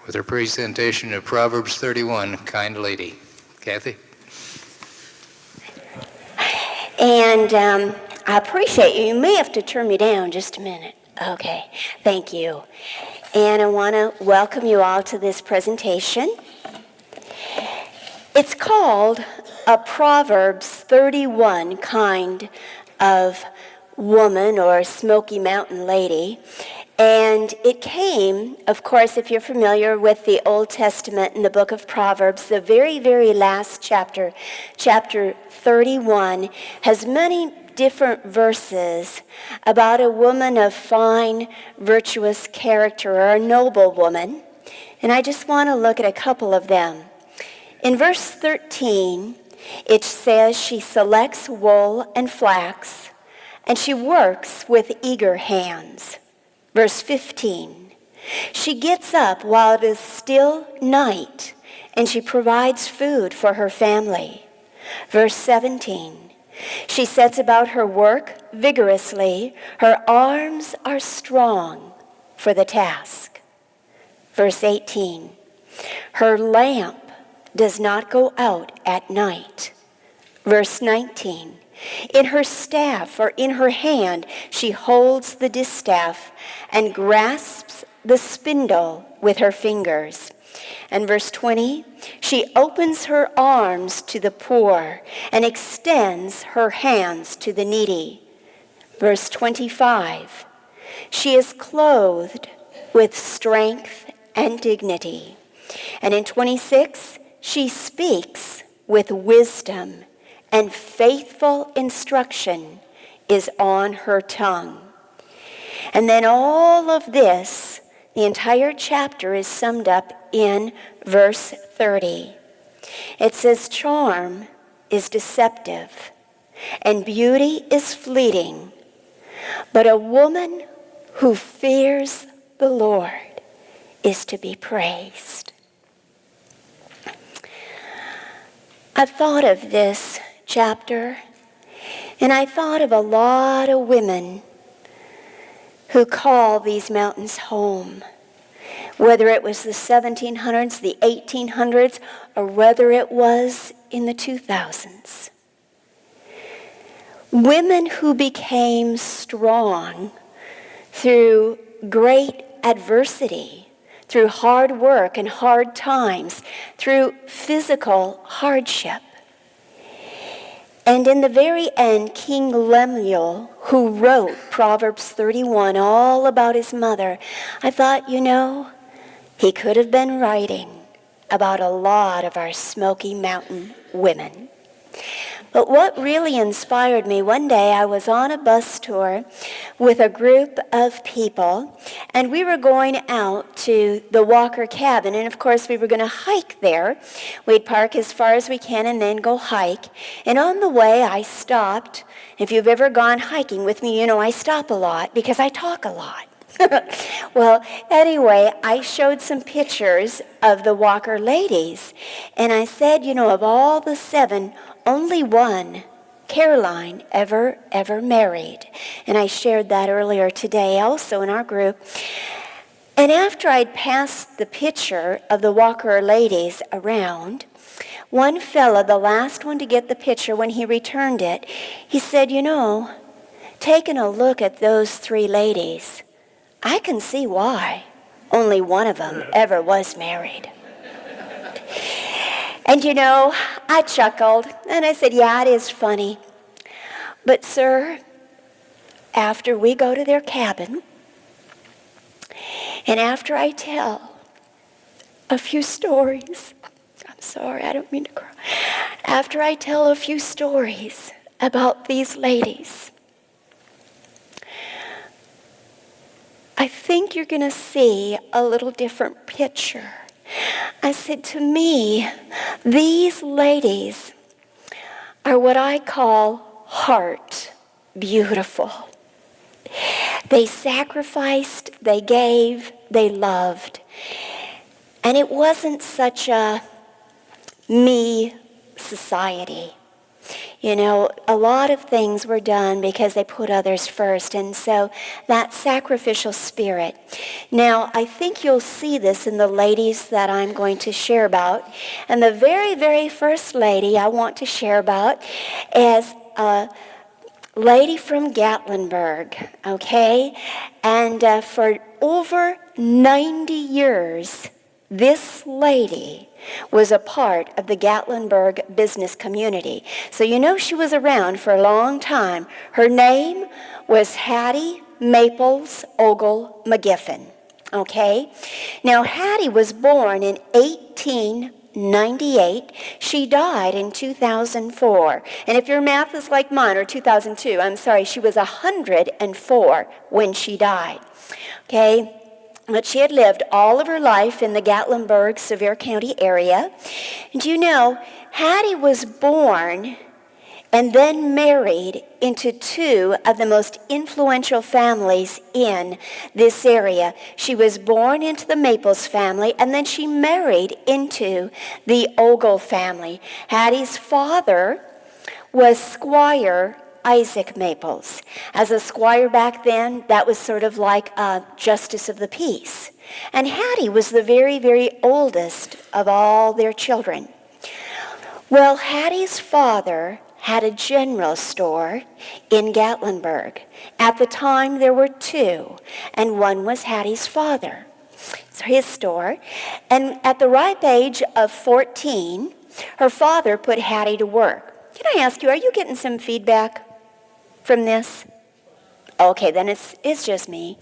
with her presentation of Proverbs 31, Kind Lady. Kathy? And I appreciate you. You may have to turn me down just a minute. Okay, thank you. And I want to welcome you all to this presentation. It's called a Proverbs 31 kind of woman or Smoky Mountain lady. And it came, of course, if you're familiar with the Old Testament in the book of Proverbs, the very, very last chapter, chapter 31, has many different verses about a woman of fine, virtuous character, or a noble woman. And I just want to look at a couple of them. In verse 13, it says she selects wool and flax, and she works with eager hands. Verse 15, she gets up while it is still night, and she provides food for her family. Verse 17, she sets about her work vigorously. Her arms are strong for the task. Verse 18, her lamp does not go out at night. Verse 19, in her staff or in her hand, she holds the distaff and grasps the spindle with her fingers. And verse 20, she opens her arms to the poor and extends her hands to the needy. Verse 25, she is clothed with strength and dignity. And in 26, she speaks with wisdom, and faithful instruction is on her tongue. And then all of this, the entire chapter, is summed up in verse 30. It says, charm is deceptive, and beauty is fleeting, but a woman who fears the Lord is to be praised. I've thought of this chapter, and I thought of a lot of women who call these mountains home, whether it was the 1700s, the 1800s, or whether it was in the 2000s. Women who became strong through great adversity, through hard work and hard times, through physical hardship. And in the very end, King Lemuel, who wrote Proverbs 31, all about his mother, I thought, he could have been writing about a lot of our Smoky Mountain women. But what really inspired me, one day I was on a bus tour with a group of people, and we were going out to the Walker cabin, and of course we were going to hike there. We'd park as far as we can and then go hike. And on the way I stopped. If you've ever gone hiking with me, I stop a lot because I talk a lot. Well, anyway, I showed some pictures of the Walker ladies, and I said, of all the 7, only one, Caroline, ever married. And I shared that earlier today also in our group. And after I'd passed the picture of the Walker ladies around, one fella, the last one to get the picture, when he returned it, he said, taking a look at those 3 ladies, I can see why only one of them ever was married. And I chuckled, and I said, yeah, it is funny. But sir, after we go to their cabin, and after I tell a few stories, I'm sorry, I don't mean to cry. After I tell a few stories about these ladies, I think you're going to see a little different picture. I said, to me, these ladies are what I call heart beautiful. They sacrificed, they gave, they loved. And it wasn't such a me society. You know, a lot of things were done because they put others first. And so that sacrificial spirit. Now, I think you'll see this in the ladies that I'm going to share about. And the very, very first lady I want to share about is a lady from Gatlinburg, okay? And for over 90 years, this lady was a part of the Gatlinburg business community. So you know she was around for a long time. Her name was Hattie Maples Ogle McGiffin, okay? Now, Hattie was born in 1898. She died in 2004. And if your math is like mine, or 2002, I'm sorry, she was 104 when she died, okay? But she had lived all of her life in the Gatlinburg, Sevier County area. And you know, Hattie was born and then married into two of the most influential families in this area. She was born into the Maples family, and then she married into the Ogle family. Hattie's father was Squire Isaac Maples. As a squire back then, that was sort of like a justice of the peace. And Hattie was the very, very oldest of all their children. Well, Hattie's father had a general store in Gatlinburg. At the time, there were two, and one was Hattie's father. It's his store. And at the ripe age of 14, her father put Hattie to work. Can I ask you, are you getting some feedback from this? Okay, then it's just me.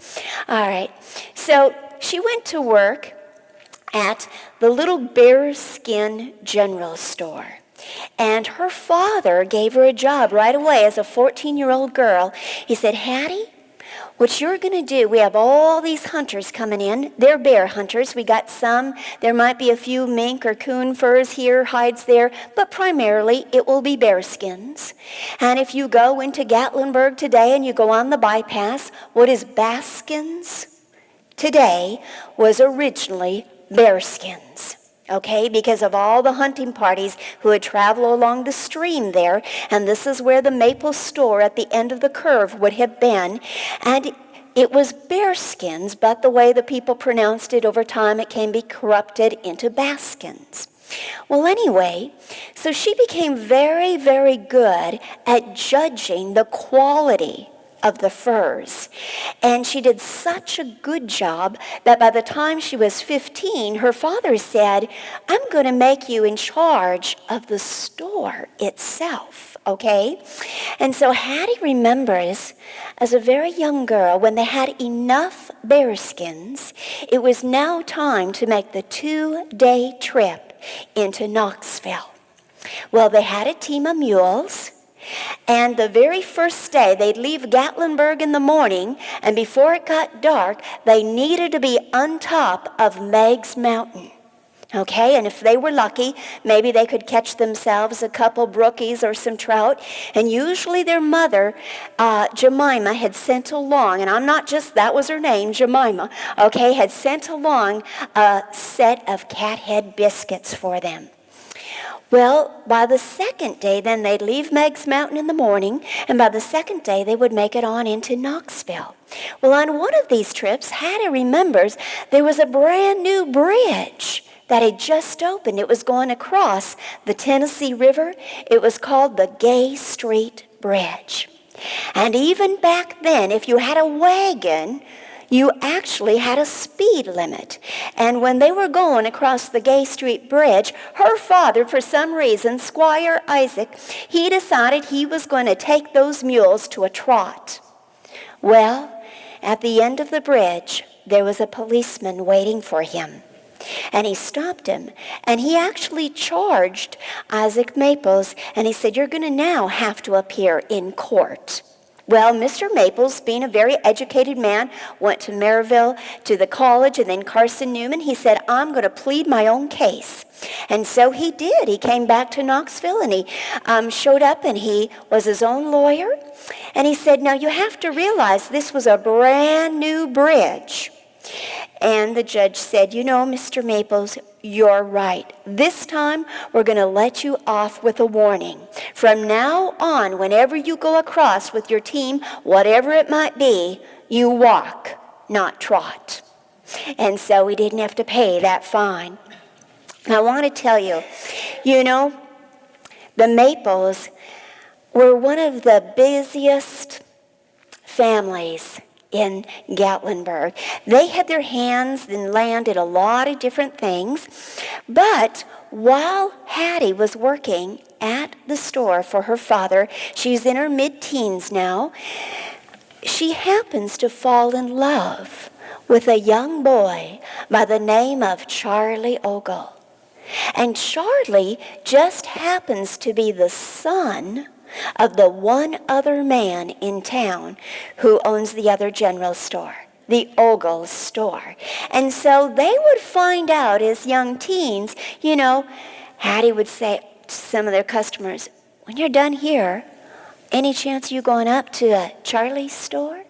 All right. So she went to work at the little bearskin general store. And her father gave her a job right away as a 14-year-old girl. He said, Hattie, what you're going to do, we have all these hunters coming in. They're bear hunters. We got some. There might be a few mink or coon furs here, hides there, but primarily it will be bear skins. And if you go into Gatlinburg today and you go on the bypass, what is Baskins today was originally bear skins. Okay, because of all the hunting parties who would travel along the stream there, and this is where the Maple store at the end of the curve would have been, and it was bear skins, but the way the people pronounced it over time, it can be corrupted into Baskins. Well, anyway, so she became very, very good at judging the quality of the furs. And she did such a good job that by the time she was 15, her father said, I'm going to make you in charge of the store itself, okay? And so Hattie remembers as a very young girl, when they had enough bearskins, it was now time to make the 2-day trip into Knoxville. Well, they had a team of mules. And the very first day, they'd leave Gatlinburg in the morning, and before it got dark, they needed to be on top of Meigs Mountain. Okay, and if they were lucky, maybe they could catch themselves a couple brookies or some trout. And usually their mother, Jemima, had sent along, and that was her name, Jemima, okay, had sent along a set of cathead biscuits for them. Well, by the second day, then they'd leave Meigs Mountain in the morning, and by the second day, they would make it on into Knoxville. Well, on one of these trips, Hattie remembers there was a brand new bridge that had just opened. It was going across the Tennessee River. It was called the Gay Street Bridge. And even back then, if you had a wagon, you actually had a speed limit. And when they were going across the Gay Street Bridge, her father, for some reason, Squire Isaac, he decided he was going to take those mules to a trot. Well, at the end of the bridge, there was a policeman waiting for him. And he stopped him, and he actually charged Isaac Maples, and he said, you're going to now have to appear in court. Well, Mr. Maples, being a very educated man, went to Maryville, to the college, and then Carson Newman. He said, I'm going to plead my own case. And so he did. He came back to Knoxville, and he showed up, and he was his own lawyer. And he said, now you have to realize this was a brand new bridge. And the judge said, you know, Mr. Maples, you're right. This time, we're going to let you off with a warning. From now on, whenever you go across with your team, whatever it might be, you walk, not trot. And so we didn't have to pay that fine. I want to tell you, you know, the Maples were one of the busiest families in Gatlinburg. They had their hands and land in a lot of different things, but while Hattie was working at the store for her father, she's in her mid-teens now, she happens to fall in love with a young boy by the name of Charlie Ogle. And Charlie just happens to be the son of the one other man in town who owns the other general store, the Ogle store. And so they would find out as young teens, you know, Hattie would say to some of their customers, when you're done here, any chance you going up to Charlie's store?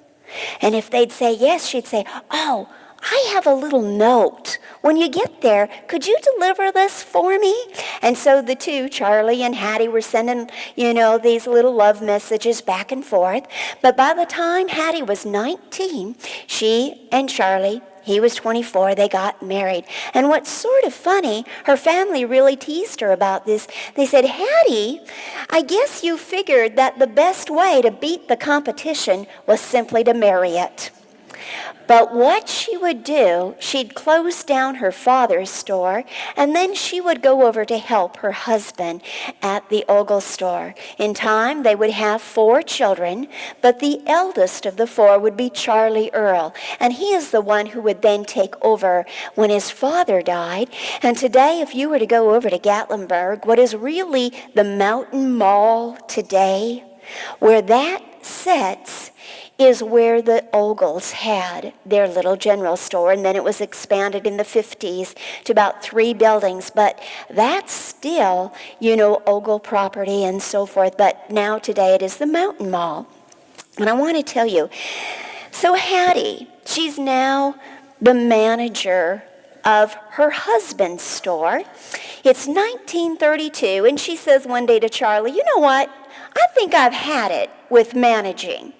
And if they'd say yes, she'd say, oh, I have a little note. When you get there, could you deliver this for me? And so the two, Charlie and Hattie, were sending, you know, these little love messages back and forth. But by the time Hattie was 19, she and Charlie, he was 24, they got married. And what's sort of funny, her family really teased her about this. They said, Hattie, I guess you figured that the best way to beat the competition was simply to marry it. But what she would do, she'd close down her father's store, and then she would go over to help her husband at the Ogle store. In time, they would have 4 children, but the eldest of the 4 would be Charlie Earl, and he is the one who would then take over when his father died. And today, if you were to go over to Gatlinburg, what is really the Mountain Mall today, where that sits, is where the Ogles had their little general store, and then it was expanded in the 50s to about 3 buildings, but that's still, you know, Ogle property and so forth, but now today it is the Mountain Mall. And I want to tell you, so Hattie, she's now the manager of her husband's store. It's 1932, and she says one day to Charlie, you know what, I think I've had it with managing.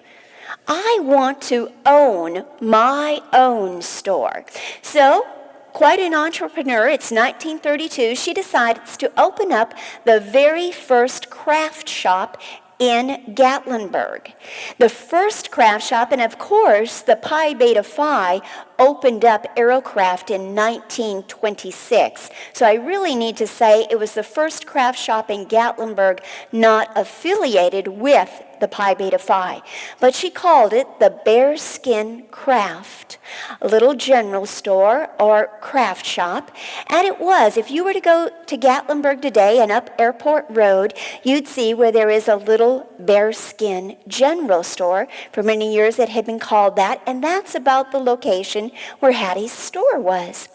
I want to own my own store. So, quite an entrepreneur, it's 1932, she decides to open up the very first craft shop in Gatlinburg. The first craft shop, and of course, the Pi Beta Phi opened up Aerocraft in 1926. So I really need to say it was the first craft shop in Gatlinburg not affiliated with the Pi Beta Phi. But she called it the Bearskin Craft, a little general store or craft shop. And it was, if you were to go to Gatlinburg today and up Airport Road, you'd see where there is a little bearskin general store. For many years it had been called that, and that's about the location where Hattie's store was.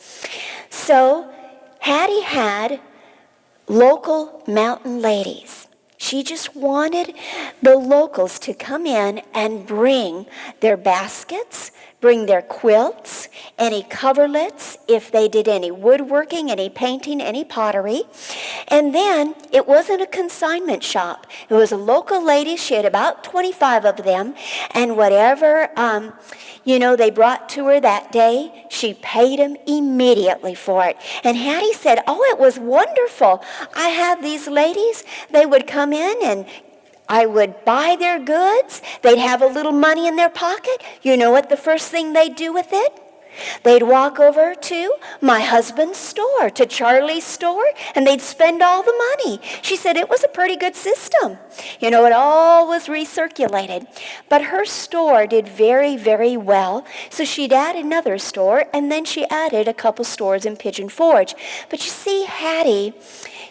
So Hattie had local mountain ladies. She just wanted the locals to come in and bring their baskets, bring their quilts, any coverlets, if they did any woodworking, any painting, any pottery. And then it wasn't a consignment shop. It was a local lady. She had about 25 of them. And whatever, they brought to her that day, she paid them immediately for it. And Hattie said, oh, it was wonderful. I had these ladies. They would come in and I would buy their goods. They'd have a little money in their pocket. You know what the first thing they'd do with it? They'd walk over to my husband's store, to Charlie's store, and they'd spend all the money. She said it was a pretty good system. It all was recirculated. But her store did very, very well, so she'd add another store, and then she added a couple stores in Pigeon Forge. But you see, Hattie,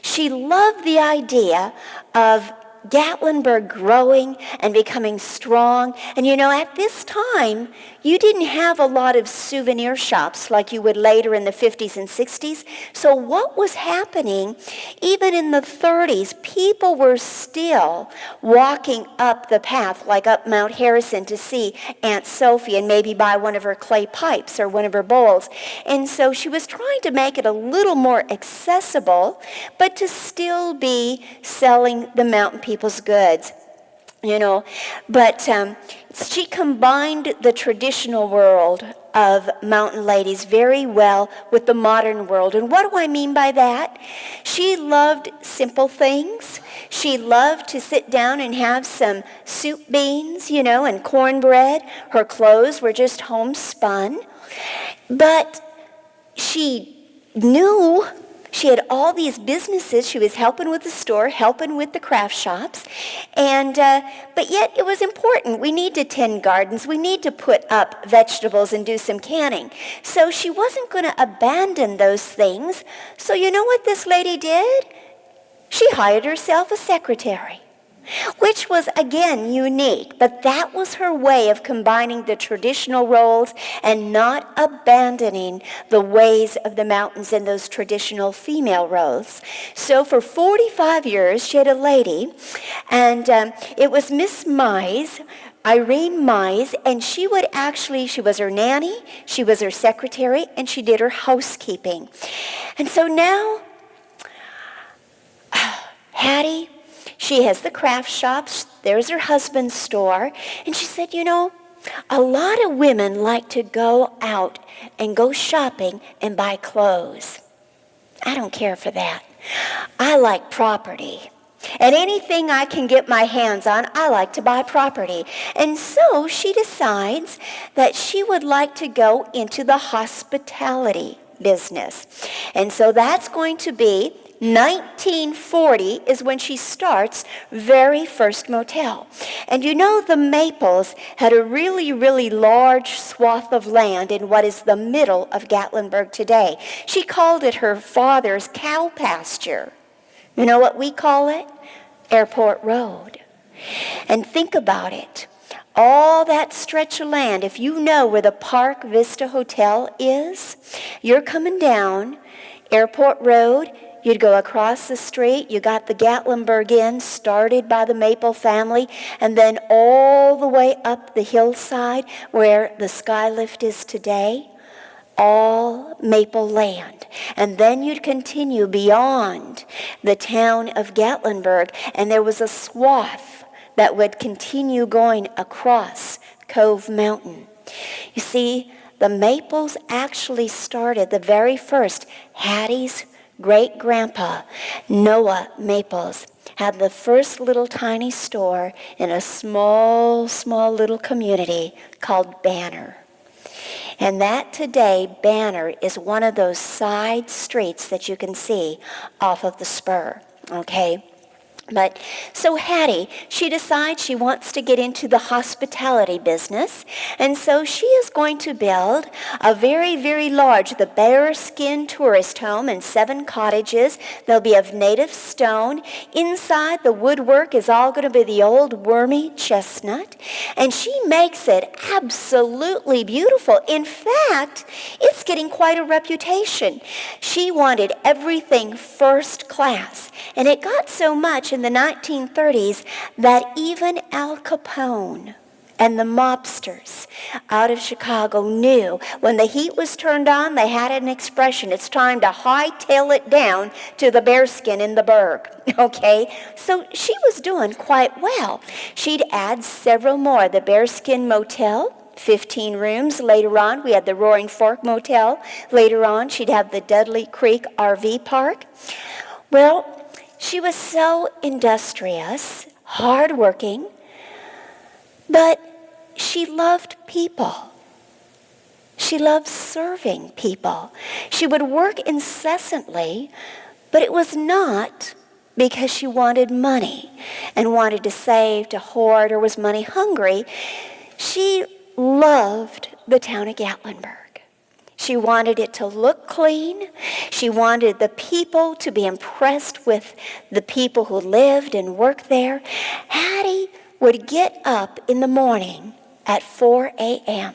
she loved the idea of Gatlinburg growing and becoming strong. And at this time, you didn't have a lot of souvenir shops like you would later in the 50s and 60s. So what was happening, even in the 30s, people were still walking up the path, like up Mount Harrison, to see Aunt Sophie and maybe buy one of her clay pipes or one of her bowls. And so she was trying to make it a little more accessible, but to still be selling the mountain people's goods. But she combined the traditional world of mountain ladies very well with the modern world. And what do I mean by that? She loved simple things. She loved to sit down and have some soup beans, and cornbread. Her clothes were just homespun. But she knew she had all these businesses. She was helping with the store, helping with the craft shops. But yet it was important. We need to tend gardens. We need to put up vegetables and do some canning. So she wasn't going to abandon those things. So you know what this lady did? She hired herself a secretary, which was, again, unique. But that was her way of combining the traditional roles and not abandoning the ways of the mountains and those traditional female roles. So for 45 years, she had a lady, and it was Miss Mize, Irene Mize, and she was her nanny, she was her secretary, and she did her housekeeping. And so now, Hattie, she has the craft shops. There's her husband's store. And she said, a lot of women like to go out and go shopping and buy clothes. I don't care for that. I like property. And anything I can get my hands on, I like to buy property. And so she decides that she would like to go into the hospitality business. And so that's going to be 1940 is when she starts very first motel. And the Maples had a really, really large swath of land in what is the middle of Gatlinburg today. She called it her father's cow pasture. You know what we call it? Airport Road. And think about it. All that stretch of land, if you know where the Park Vista Hotel is, you're coming down Airport Road. You'd go across the street. You got the Gatlinburg Inn, started by the Maple family, and then all the way up the hillside where the skylift is today, all Maple land. And then you'd continue beyond the town of Gatlinburg, and there was a swath that would continue going across Cove Mountain. You see, the Maples actually started the very first. Hattie's great-grandpa, Noah Maples, had the first little tiny store in a small, small little community called Banner. And that today, Banner is one of those side streets that you can see off of the spur, okay? But so Hattie, she decides she wants to get into the hospitality business, and so she is going to build a very, very large, the bearskin tourist home and 7 cottages. They'll be of native stone. Inside, the woodwork is all going to be the old wormy chestnut, and she makes it absolutely beautiful. In fact, it's getting quite a reputation. She wanted everything first class, and it got so much in the 1930s that even Al Capone and the mobsters out of Chicago knew when the heat was turned on, they had an expression: it's time to hightail it down to the bearskin in the Berg. Okay, so she was doing quite well. She'd add several more. The Bearskin Motel, 15 rooms. Later on, we had the Roaring Fork Motel. Later on, she'd have the Dudley Creek RV Park. Well, she was so industrious, hardworking, but she loved people. She loved serving people. She would work incessantly, but it was not because she wanted money and wanted to save, to hoard, or was money hungry. She loved the town of Gatlinburg. She wanted it to look clean. She wanted the people to be impressed with the people who lived and worked there. Hattie would get up in the morning at 4 a.m.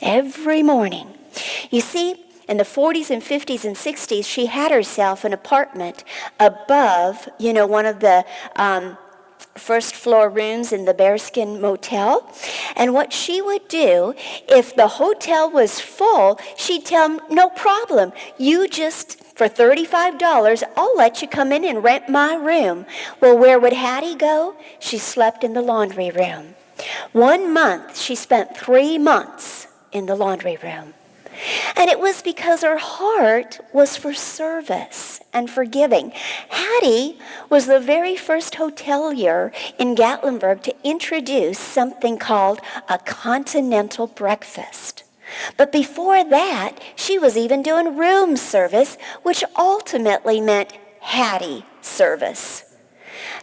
every morning. You see, in the 40s and 50s and 60s, she had herself an apartment above, one of the first floor rooms in the Bearskin Motel. And what she would do, if the hotel was full, she'd tell them, no problem. You just, for $35, I'll let you come in and rent my room. Well, where would Hattie go? She slept in the laundry room. 1 month, she spent 3 months in the laundry room. And it was because her heart was for service and for giving. Hattie was the very first hotelier in Gatlinburg to introduce something called a continental breakfast. But before that, she was even doing room service, which ultimately meant Hattie service.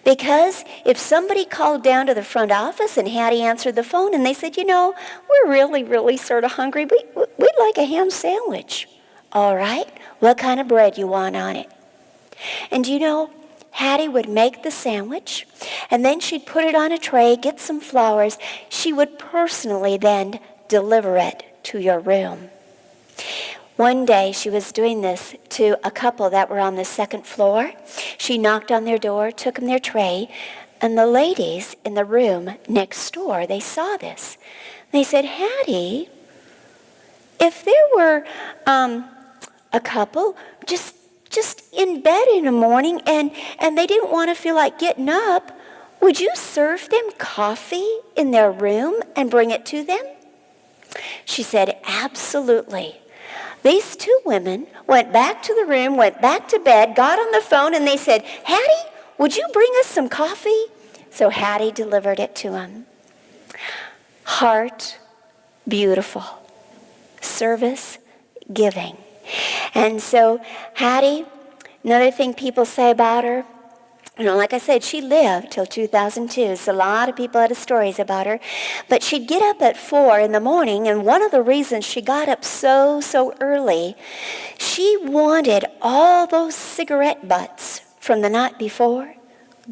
Because if somebody called down to the front office and Hattie answered the phone and they said, we're really, really sort of hungry. We'd like a ham sandwich. All right, what kind of bread you want on it? And Hattie would make the sandwich, and then she'd put it on a tray, get some flowers. She would personally then deliver it to your room. One day, she was doing this to a couple that were on the second floor. She knocked on their door, took them their tray, and the ladies in the room next door, they saw this. They said, Hattie, if there were a couple just in bed in the morning and they didn't want to feel like getting up, would you serve them coffee in their room and bring it to them? She said, absolutely. These 2 women went back to the room, went back to bed, got on the phone, and they said, Hattie, would you bring us some coffee? So Hattie delivered it to them. Heart, beautiful. Service, giving. And so Hattie, another thing people say about her, like I said, she lived till 2002, so a lot of people had stories about her. But she'd get up at 4 in the morning, and one of the reasons she got up so early, she wanted all those cigarette butts from the night before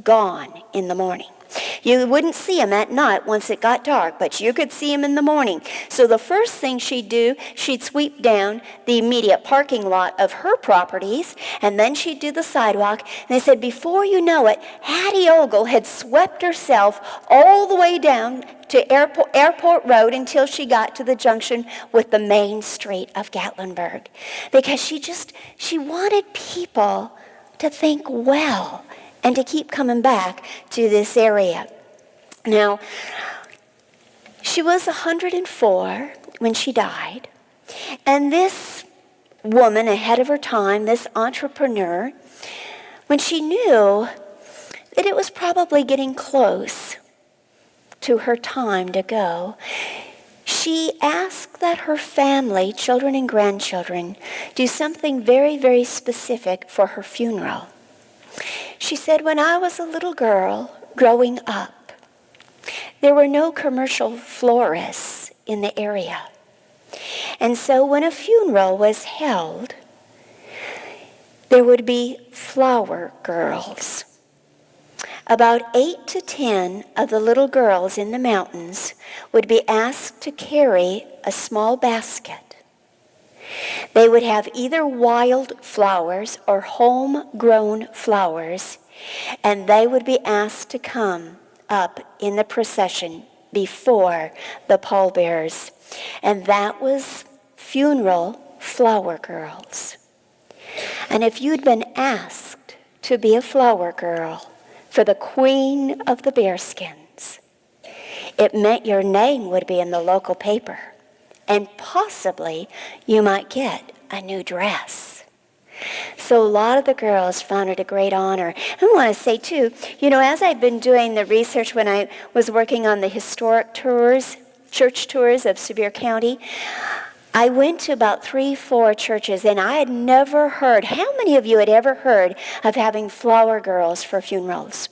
gone in the morning. You wouldn't see them at night once it got dark, but you could see them in the morning. So the first thing she'd do, she'd sweep down the immediate parking lot of her properties, and then she'd do the sidewalk. And they said, before you know it, Hattie Ogle had swept herself all the way down to Airport Road until she got to the junction with the main street of Gatlinburg. Because she wanted people to think well and to keep coming back to this area. Now, she was 104 when she died, and this woman ahead of her time, this entrepreneur, when she knew that it was probably getting close to her time to go, she asked that her family, children and grandchildren, do something very, very specific for her funeral. She said, when I was a little girl growing up, there were no commercial florists in the area. And so when a funeral was held, there would be flower girls. About 8 to 10 of the little girls in the mountains would be asked to carry a small basket. They would have either wild flowers or homegrown flowers, and they would be asked to come up in the procession before the pallbearers. And that was funeral flower girls. And if you'd been asked to be a flower girl for the queen of the bearskins, it meant your name would be in the local paper. And possibly you might get a new dress. So a lot of the girls found it a great honor. I want to say too, as I've been doing the research when I was working on the historic tours, church tours of Sevier County, I went to about 3-4 churches, and I had never heard, how many of you had ever heard of having flower girls for funerals?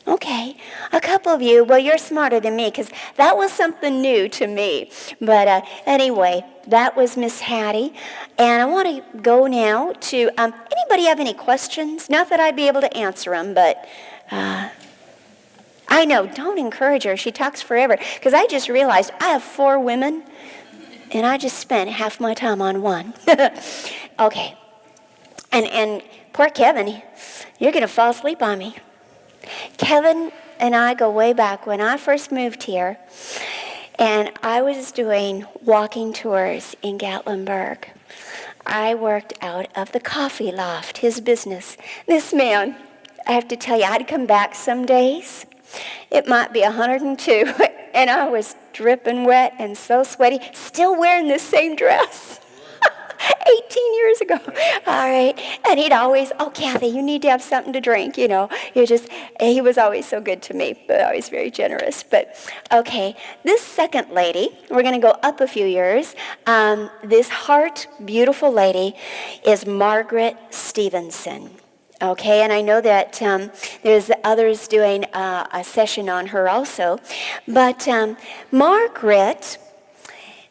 Okay, a couple of you, well, you're smarter than me because that was something new to me. But anyway, that was Miss Hattie. And I want to go now to, anybody have any questions? Not that I'd be able to answer them, but I know, don't encourage her. She talks forever. Because I just realized I have 4 women, and I just spent half my time on one. Okay. And poor Kevin, you're going to fall asleep on me. Kevin and I go way back when I first moved here, and I was doing walking tours in Gatlinburg. I worked out of the coffee loft, his business. This man, I have to tell you, I'd come back some days. It might be 102, and I was dripping wet and so sweaty, still wearing this same dress. 18 years ago. All right. And he'd always, oh, Kathy, you need to have something to drink, he was always so good to me, but always very generous. But, okay, this second lady, we're going to go up a few years. This beautiful lady is Margaret Stevenson. Okay, and I know that there's others doing a session on her also. But Margaret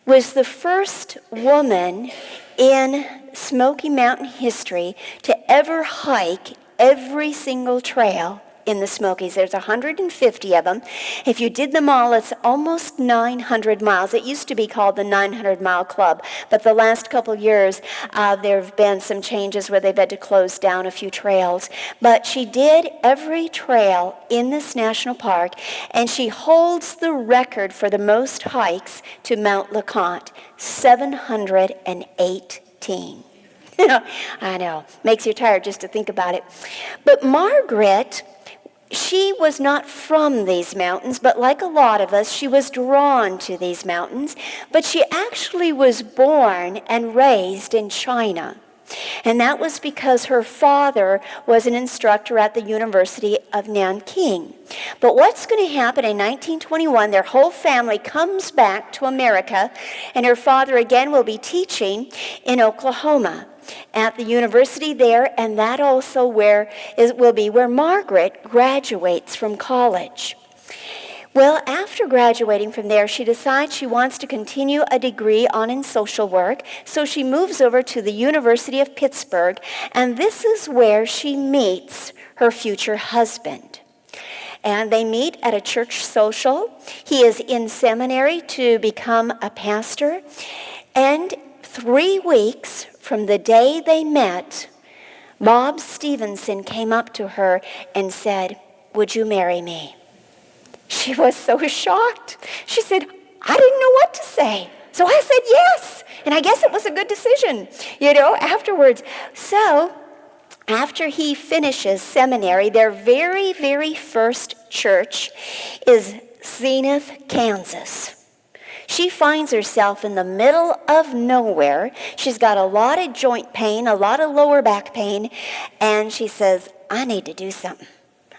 was the first woman in Smoky Mountain history to ever hike every single trail in the Smokies. There's 150 of them. If you did them all, it's almost 900 miles. It used to be called the 900 Mile Club, but the last couple years there have been some changes where they've had to close down a few trails. But she did every trail in this national park, and she holds the record for the most hikes to Mount LeConte, 718. I know, makes you tired just to think about it. But Margaret, she was not from these mountains, but like a lot of us, she was drawn to these mountains. But she actually was born and raised in China. And that was because her father was an instructor at the University of Nanking. But what's going to happen in 1921, their whole family comes back to America, and her father again will be teaching in Oklahoma at the university there, and that also will be where Margaret graduates from college. Well, after graduating from there, she decides she wants to continue a degree in social work, so she moves over to the University of Pittsburgh, and this is where she meets her future husband. And they meet at a church social. He is in seminary to become a pastor, and 3 weeks from the day they met, Bob Stevenson came up to her and said, "Would you marry me?" She was so shocked. She said, "I didn't know what to say." So I said yes, and I guess it was a good decision, afterwards. So after he finishes seminary, their very, very first church is Zenith, Kansas. She finds herself in the middle of nowhere. She's got a lot of joint pain, a lot of lower back pain, and she says, "I need to do something.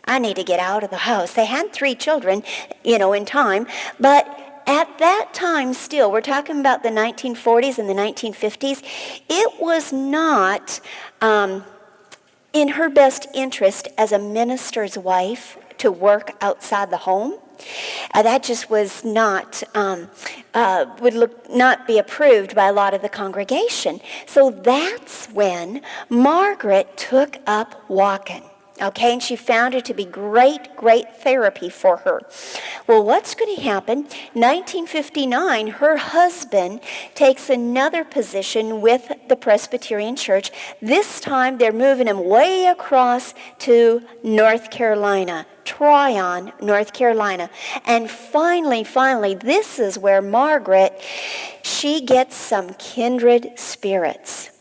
I need to get out of the house." They had 3 children, in time, but at that time still, we're talking about the 1940s and the 1950s, it was not in her best interest as a minister's wife to work outside the home. That just was not, not be approved by a lot of the congregation. So that's when Margaret took up walking. Okay, and she found it to be great, great therapy for her. Well, what's going to happen? 1959, her husband takes another position with the Presbyterian Church. This time, they're moving him way across to North Carolina, Tryon, North Carolina. And finally, this is where Margaret, she gets some kindred spirits.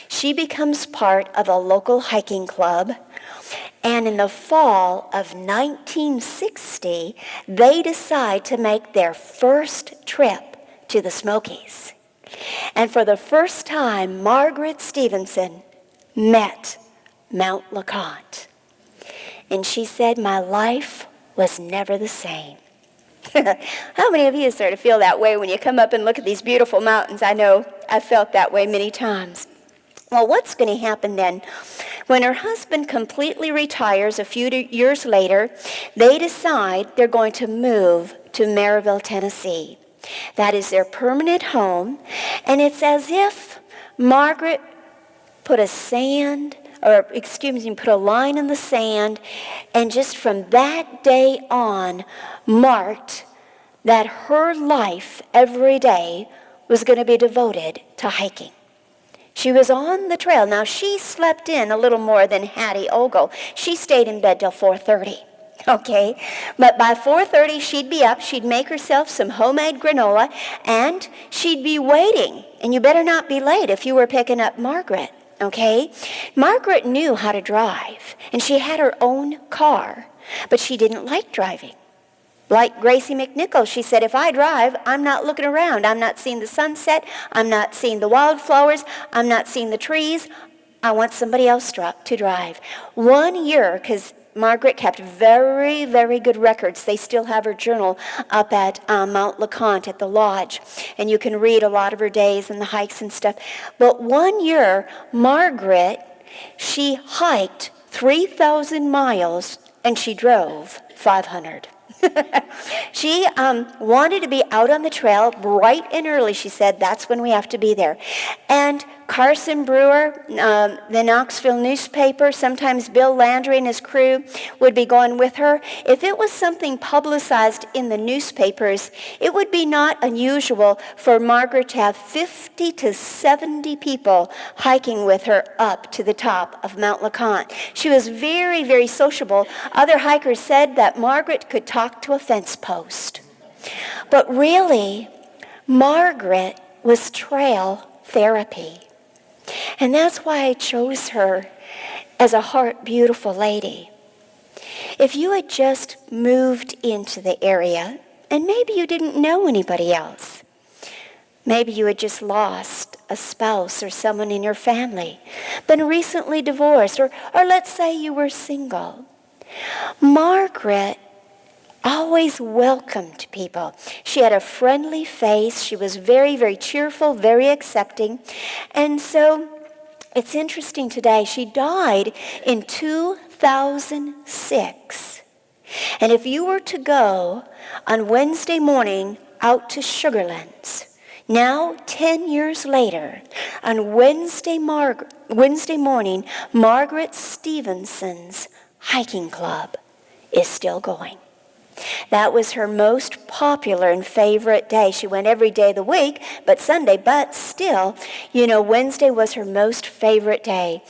She becomes part of a local hiking club. And in the fall of 1960, they decide to make their first trip to the Smokies. And for the first time, Margaret Stevenson met Mount LeConte. And she said, "My life was never the same." How many of you sort of feel that way when you come up and look at these beautiful mountains? I know I've felt that way many times. Well, what's going to happen then? When her husband completely retires a few years later, they decide they're going to move to Maryville, Tennessee. That is their permanent home, and it's as if Margaret put a line in the sand, and just from that day on marked that her life every day was going to be devoted to hiking. She was on the trail. Now, she slept in a little more than Hattie Ogle. She stayed in bed till 4:30, okay? But by 4:30, she'd be up. She'd make herself some homemade granola, and she'd be waiting. And you better not be late if you were picking up Margaret, okay? Margaret knew how to drive, and she had her own car, but she didn't like driving. Like Gracie McNichol, she said, if I drive, I'm not looking around. I'm not seeing the sunset. I'm not seeing the wildflowers. I'm not seeing the trees. I want somebody else to drive. 1 year, because Margaret kept very, very good records. They still have her journal up at Mount LeConte at the lodge. And you can read a lot of her days and the hikes and stuff. But 1 year, Margaret, she hiked 3,000 miles and she drove 500. She wanted to be out on the trail bright and early. She said, that's when we have to be there. And Carson Brewer, the Knoxville newspaper, sometimes Bill Landry and his crew would be going with her. If it was something publicized in the newspapers, it would be not unusual for Margaret to have 50 to 70 people hiking with her up to the top of Mount LeConte. She was very, very sociable. Other hikers said that Margaret could talk to a fence post. But really, Margaret was trail therapy. And that's why I chose her as a heart beautiful lady. If you had just moved into the area, and maybe you didn't know anybody else, maybe you had just lost a spouse or someone in your family, been recently divorced, or let's say you were single, Margaret always welcomed people. She had a friendly face. She was very, very cheerful, very accepting. And so it's interesting today, she died in 2006. And if you were to go on Wednesday morning out to Sugarlands, now 10 years later, on Wednesday morning, Margaret Stevenson's hiking club is still going. That was her most popular and favorite day. She went every day of the week, but still, Wednesday was her most favorite day.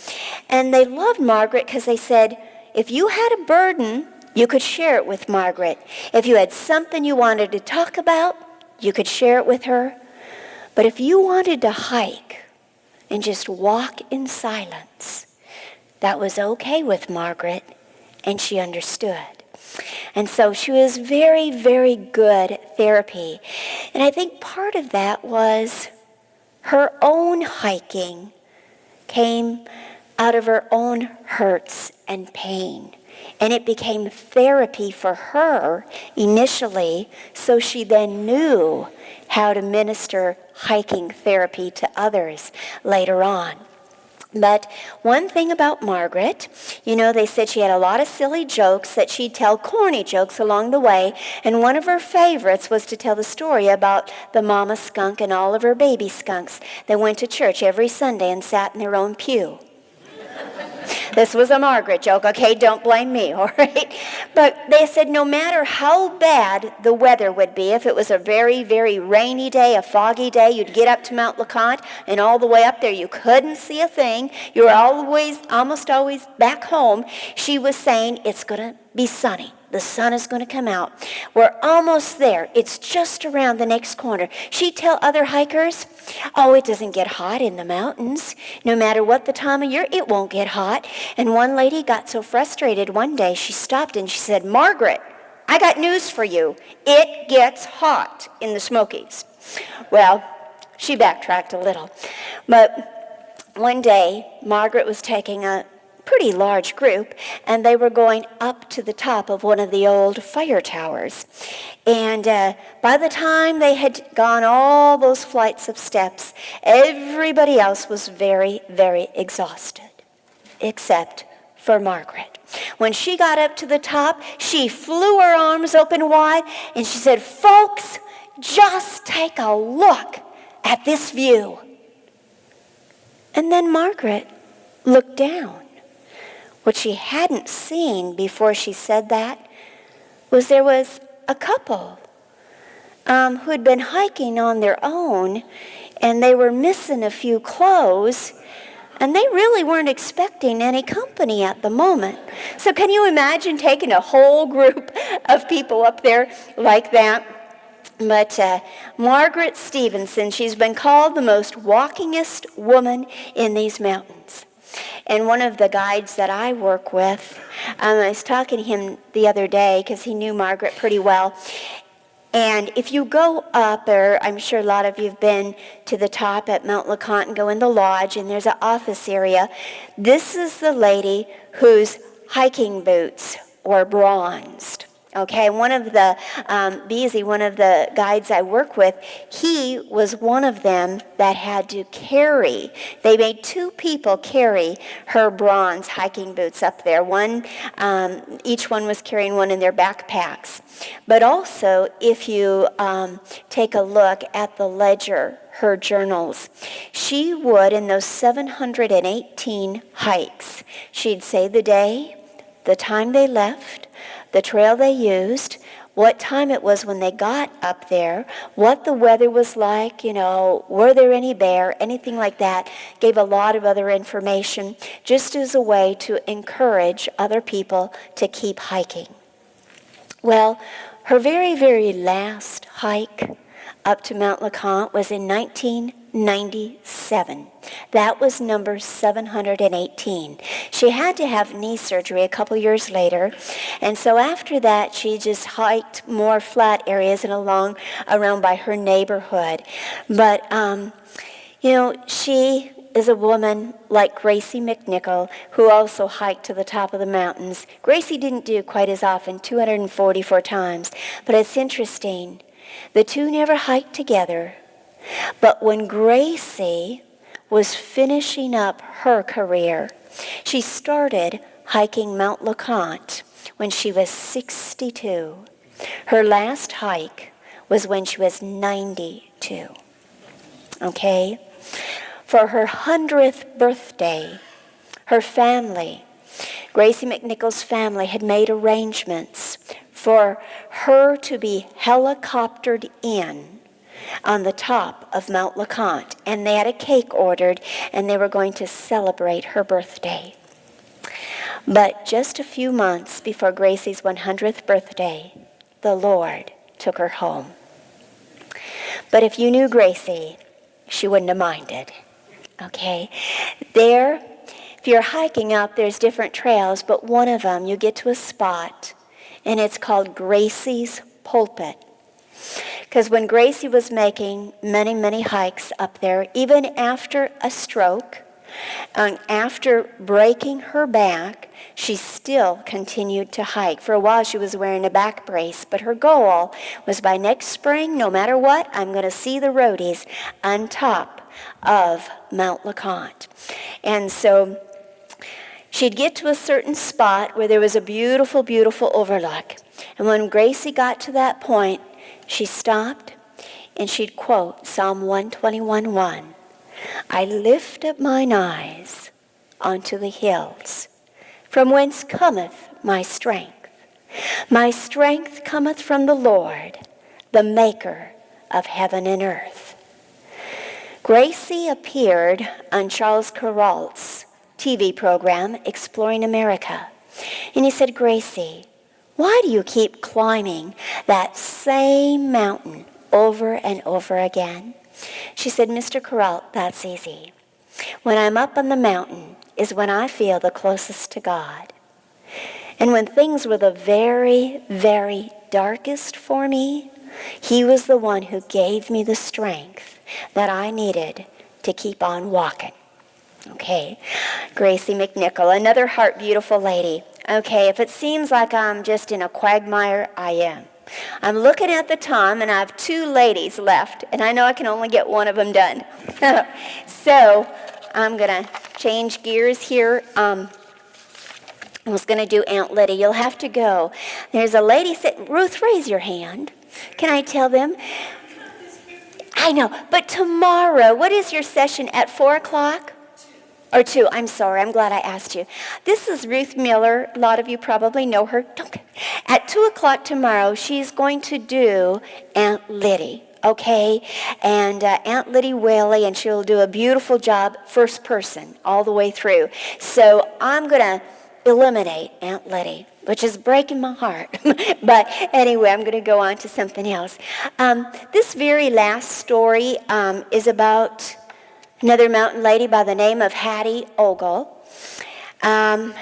And they loved Margaret because they said, if you had a burden, you could share it with Margaret. If you had something you wanted to talk about, you could share it with her. But if you wanted to hike and just walk in silence, that was okay with Margaret, and she understood. And so she was very, very good at therapy. And I think part of that was her own hiking came out of her own hurts and pain. And it became therapy for her initially, so she then knew how to minister hiking therapy to others later on. But one thing about Margaret, they said she had a lot of silly jokes, that she'd tell corny jokes along the way. And one of her favorites was to tell the story about the mama skunk and all of her baby skunks that went to church every Sunday and sat in their own pew. This was a Margaret joke, okay? Don't blame me, all right? But they said no matter how bad the weather would be, if it was a very, very rainy day, a foggy day, you'd get up to Mount LeConte, and all the way up there you couldn't see a thing. You were almost always back home. She was saying it's going to be sunny. The sun is going to come out. We're almost there. It's just around the next corner. She'd tell other hikers, it doesn't get hot in the mountains. No matter what the time of year, it won't get hot. And one lady got so frustrated one day, she stopped and she said, Margaret, I got news for you. It gets hot in the Smokies. Well, she backtracked a little. But one day, Margaret was taking a pretty large group, and they were going up to the top of one of the old fire towers. And by the time they had gone all those flights of steps, everybody else was very, very exhausted. except for Margaret. When she got up to the top, she flew her arms open wide and she said, "Folks, just take a look at this view." And then Margaret looked down. What she hadn't seen before she said that was there was a couple who had been hiking on their own, and they were missing a few clothes, and they really weren't expecting any company at the moment. So can you imagine taking a whole group of people up there like that? But Margaret Stevenson, she's been called the most walkingest woman in these mountains. And one of the guides that I work with, I was talking to him the other day because he knew Margaret pretty well. And if you go up, or I'm sure a lot of you have been to the top at Mount LeConte and go in the lodge, and there's an office area. This is the lady whose hiking boots were bronzed. Okay, one of the, Beezy, one of the guides I work with, he was one of them that had to carry. They made two people carry her bronze hiking boots up there. Each one was carrying one in their backpacks. But also, if you take a look at the ledger, her journals, she would, in those 718 hikes, she'd say the day, the time they left, the trail they used, what time it was when they got up there, what the weather was like, were there any bear, anything like that. Gave a lot of other information just as a way to encourage other people to keep hiking. Well, her very, very last hike up to Mount LeConte was in 1997. That was number 718. She had to have knee surgery a couple years later, and so after that she just hiked more flat areas and around by her neighborhood. But she is a woman like Gracie McNichol, who also hiked to the top of the mountains. Gracie didn't do quite as often, 244 times, but it's interesting. The two never hiked together, but when Gracie was finishing up her career, she started hiking Mount LeConte when she was 62. Her last hike was when she was 92. Okay? For her 100th birthday, her family, Gracie McNichol's family, had made arrangements for her to be helicoptered in on the top of Mount LeConte. And they had a cake ordered, and they were going to celebrate her birthday. But just a few months before Gracie's 100th birthday, the Lord took her home. But if you knew Gracie, she wouldn't have minded. Okay? There, if you're hiking up, there's different trails, but one of them, you get to a spot, and it's called Gracie's Pulpit. Because when Gracie was making many, many hikes up there, even after a stroke, and after breaking her back, she still continued to hike. For a while, she was wearing a back brace, but her goal was by next spring, no matter what, I'm going to see the roadies on top of Mount LeConte. And so she'd get to a certain spot where there was a beautiful, beautiful overlook. And when Gracie got to that point, she stopped and she'd quote Psalm 121:1. I lift up mine eyes unto the hills, from whence cometh my strength. My strength cometh from the Lord, the maker of heaven and earth. Gracie appeared on Charles Kuralt's TV program, Exploring America. And he said, Gracie, why do you keep climbing that same mountain over and over again? She said, Mr. Kuralt, that's easy. When I'm up on the mountain is when I feel the closest to God. And when things were the very, very darkest for me, he was the one who gave me the strength that I needed to keep on walking. Okay, Gracie McNichol, another heart beautiful lady. Okay, if it seems like I'm just in a quagmire, I am. I'm looking at the time, and I have 2 ladies left, and I know I can only get one of them done. So I'm going to change gears here. I was going to do Aunt Lydia. You'll have to go. There's a lady sitting. Ruth, raise your hand. Can I tell them? I know, but tomorrow, what is your session, at 4 o'clock? Or 2, I'm sorry, I'm glad I asked you. This is Ruth Miller. A lot of you probably know her. At 2 o'clock tomorrow, she's going to do Aunt Liddy, okay? And Aunt Liddy Whaley, and she'll do a beautiful job, first person, all the way through. So I'm going to eliminate Aunt Liddy, which is breaking my heart. But anyway, I'm going to go on to something else. This very last story is about another mountain lady by the name of Hattie Ogle. No,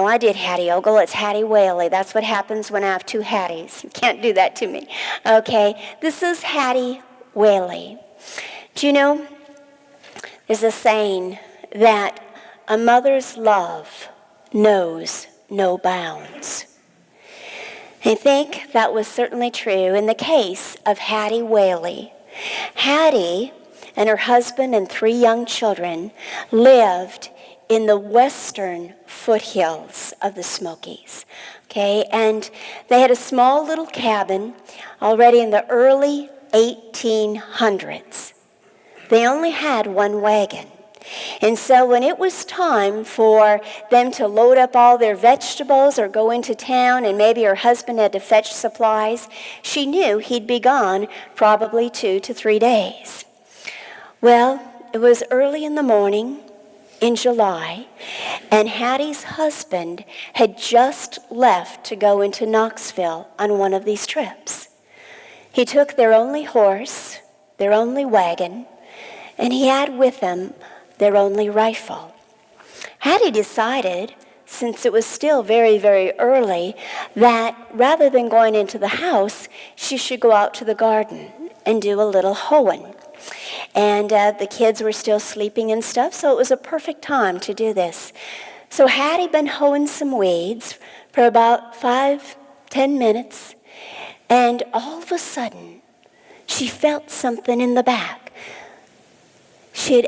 I did Hattie Ogle. It's Hattie Whaley. That's what happens when I have 2 Hatties. You can't do that to me. Okay, this is Hattie Whaley. Do you know, there's a saying that a mother's love knows no bounds. I think that was certainly true in the case of Hattie Whaley. Hattie and her husband and 3 young children lived in the western foothills of the Smokies. Okay, and they had a small little cabin already in the early 1800s. They only had 1 wagon. And so when it was time for them to load up all their vegetables or go into town, and maybe her husband had to fetch supplies, she knew he'd be gone probably 2 to 3 days. Well, it was early in the morning in July, and Hattie's husband had just left to go into Knoxville on one of these trips. He took their only horse, their only wagon, and he had with him their only rifle. Hattie decided, since it was still very, very early, that rather than going into the house, she should go out to the garden and do a little hoeing. And the kids were still sleeping and stuff, so it was a perfect time to do this. So Hattie been hoeing some weeds for about 5-10 minutes, and all of a sudden, she felt something in the back. She had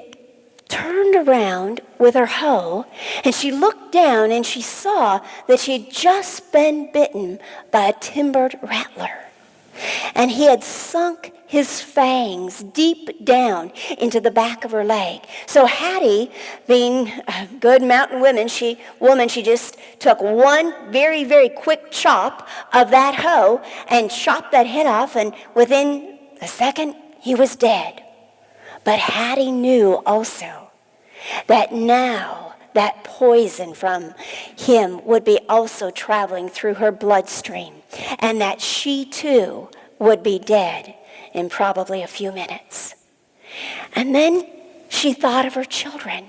turned around with her hoe, and she looked down, and she saw that she had just been bitten by a timbered rattler. And he had sunk his fangs deep down into the back of her leg. So Hattie, being a good mountain woman, she just took one very, very quick chop of that hoe and chopped that head off, and within a second, he was dead. But Hattie knew also that now that poison from him would be also traveling through her bloodstream, and that she too would be dead in probably a few minutes. And then she thought of her children.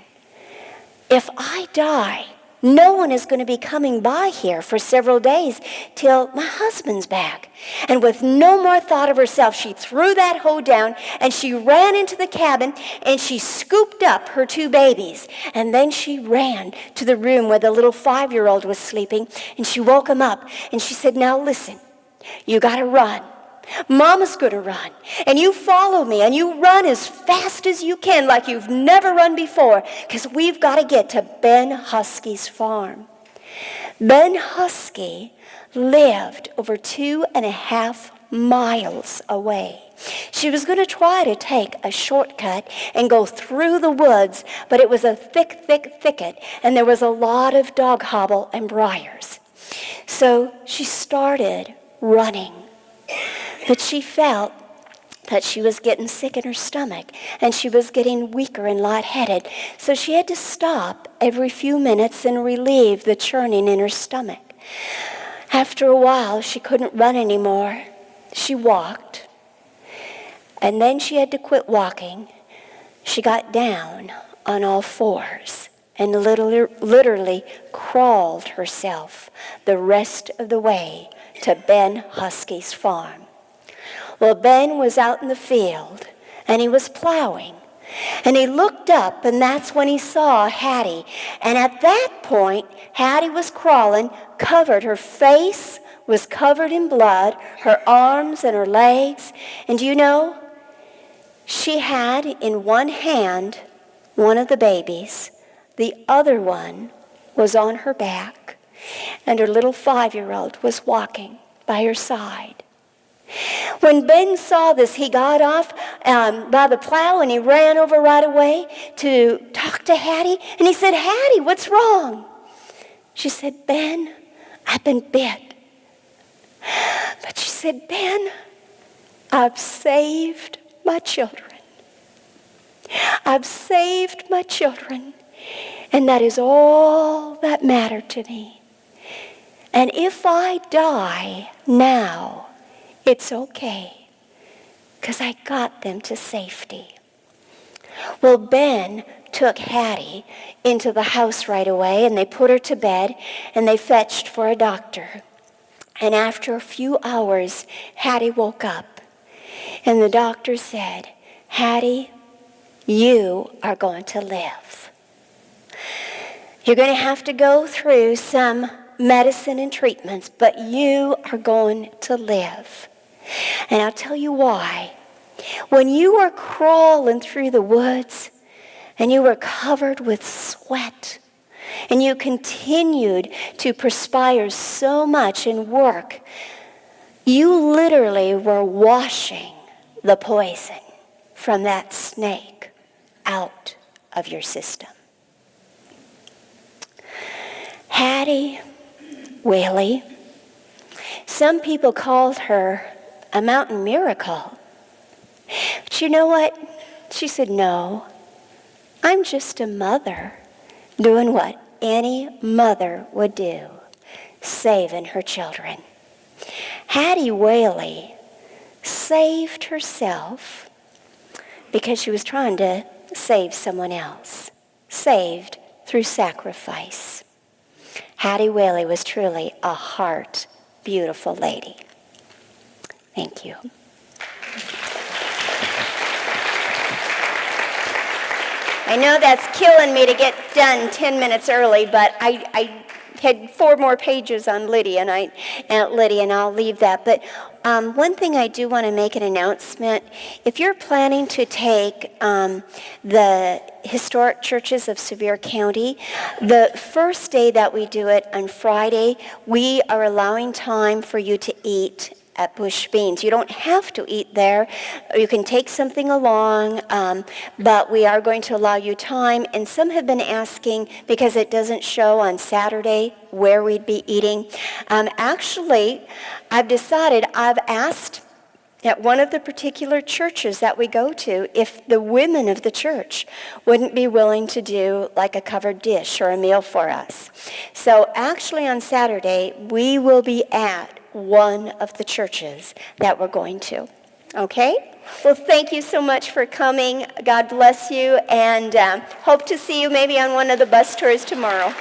If I die, no one is going to be coming by here for several days till my husband's back. And with no more thought of herself, she threw that hoe down and she ran into the cabin and she scooped up her 2 babies. And then she ran to the room where the little 5-year-old was sleeping, and she woke him up and she said, "Now listen, you got to run. Mama's going to run, and you follow me, and you run as fast as you can like you've never run before, because we've got to get to Ben Husky's farm." Ben Husky lived over 2.5 miles away. She was going to try to take a shortcut and go through the woods, but it was a thick, thick thicket, and there was a lot of dog hobble and briars. So she started running. But she felt that she was getting sick in her stomach, and she was getting weaker and lightheaded. So she had to stop every few minutes and relieve the churning in her stomach. After a while, she couldn't run anymore. She walked, and then she had to quit walking. She got down on all 4s and literally crawled herself the rest of the way to Ben Husky's farm. Well, Ben was out in the field, and he was plowing. And he looked up, and that's when he saw Hattie. And at that point, Hattie was crawling, covered. Her face was covered in blood, her arms and her legs. And do you know, she had in one hand one of the babies. The other one was on her back, and her little 5-year-old was walking by her side. When Ben saw this, he got off by the plow and he ran over right away to talk to Hattie. And he said, "Hattie, what's wrong?" She said, "Ben, I've been bit." But she said, "Ben, I've saved my children. I've saved my children. And that is all that mattered to me. And if I die now, it's okay, because I got them to safety." Well, Ben took Hattie into the house right away, and they put her to bed, and they fetched for a doctor. And after a few hours, Hattie woke up, and the doctor said, "Hattie, you are going to live. You're going to have to go through some medicine and treatments, but you are going to live." And I'll tell you why. When you were crawling through the woods and you were covered with sweat and you continued to perspire so much and work, you literally were washing the poison from that snake out of your system. Hattie Whaley, some people called her a mountain miracle. But you know what? She said, "No, I'm just a mother doing what any mother would do, saving her children." Hattie Whaley saved herself because she was trying to save someone else, saved through sacrifice. Hattie Whaley was truly a heart beautiful lady. Thank you. I know that's killing me to get done 10 minutes early, but I had 4 more pages on Lydia, and I'll leave that. But one thing I do want to make an announcement. If you're planning to take the historic churches of Sevier County, the first day that we do it on Friday, we are allowing time for you to eat at Bush Beans. You don't have to eat there. You can take something along, but we are going to allow you time. And some have been asking, because it doesn't show on Saturday where we'd be eating. Actually, I've asked at one of the particular churches that we go to if the women of the church wouldn't be willing to do like a covered dish or a meal for us. So actually on Saturday, we will be at one of the churches that we're going to. Okay? Well, thank you so much for coming. God bless you, and hope to see you maybe on one of the bus tours tomorrow.